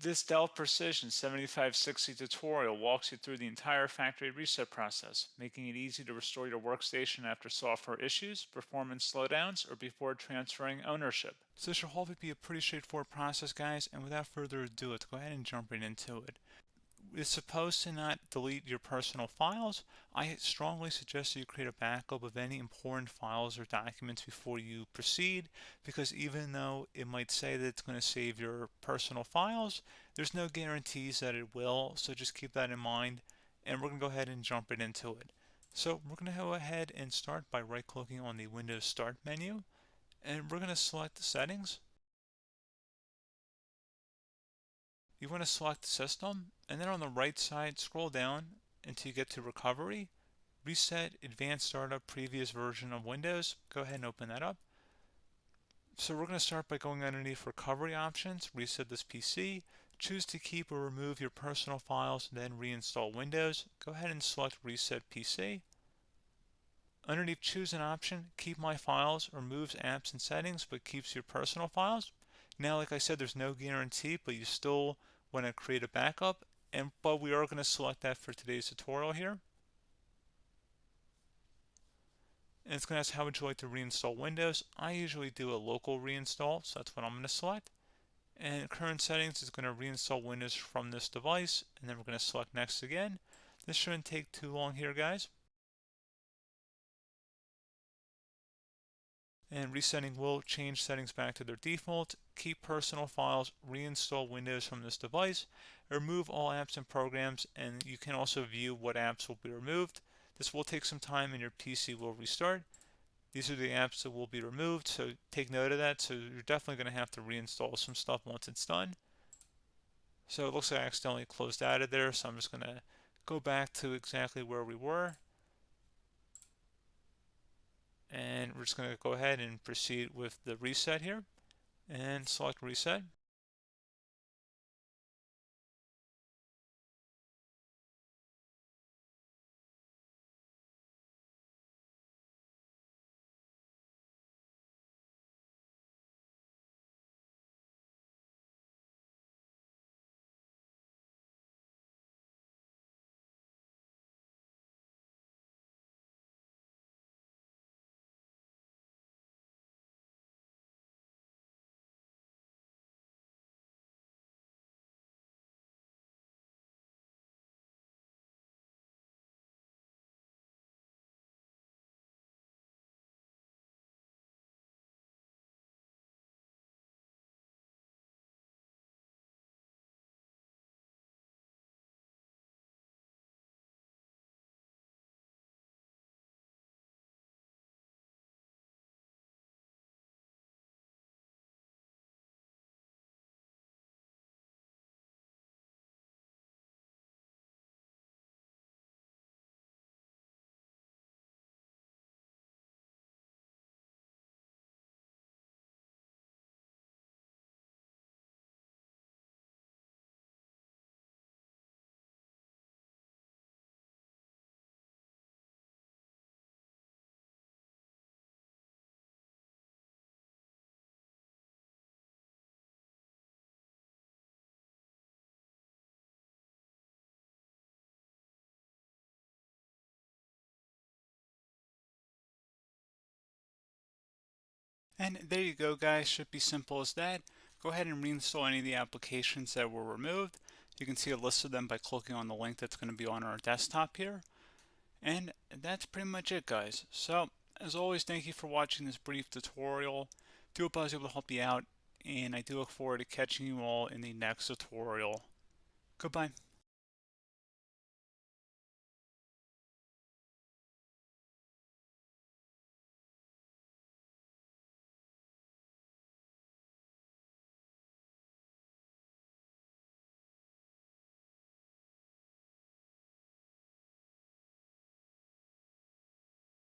This Dell Precision 7560 tutorial walks you through the entire factory reset process, making it easy to restore your workstation after software issues, performance slowdowns, or before transferring ownership. So this should hopefully be a pretty straightforward process, guys, and without further ado, let's go ahead and jump right into it. It's supposed to not delete your personal files. I strongly suggest that you create a backup of any important files or documents before you proceed, because even though it might say that it's going to save your personal files, there's no guarantees that it will, so just keep that in mind, and we're going to go ahead and jump right into it. So we're going to go ahead and start by right-clicking on the Windows Start menu, and we're going to select the settings. You want to select System, and then on the right side, scroll down until you get to Recovery. Reset Advanced Startup Previous Version of Windows. Go ahead and open that up. So we're going to start by going underneath Recovery Options, reset this PC, choose to keep or remove your personal files, then reinstall Windows. Go ahead and select Reset PC. Underneath Choose an option, Keep My Files removes apps and settings but keeps your personal files. Now, like I said, there's no guarantee, but you still want to create a backup, but we are going to select that for today's tutorial here. And it's going to ask how would you like to reinstall Windows. I usually do a local reinstall, so that's what I'm going to select. And current settings is going to reinstall Windows from this device, and then we're going to select next again. This shouldn't take too long here, guys. And resetting will change settings back to their default, keep personal files, reinstall Windows from this device, remove all apps and programs, and you can also view what apps will be removed. This will take some time and your PC will restart. These are the apps that will be removed, so take note of that. So you're definitely going to have to reinstall some stuff once it's done. So it looks like I accidentally closed out of there, so I'm just going to go back to exactly where we were. And we're just going to go ahead and proceed with the reset here and select reset. And there you go, guys. Should be simple as that. Go ahead and reinstall any of the applications that were removed. You can see a list of them by clicking on the link that's going to be on our desktop here. And that's pretty much it, guys. So, as always, thank you for watching this brief tutorial. Do hope I was able to help you out, and I do look forward to catching you all in the next tutorial. Goodbye.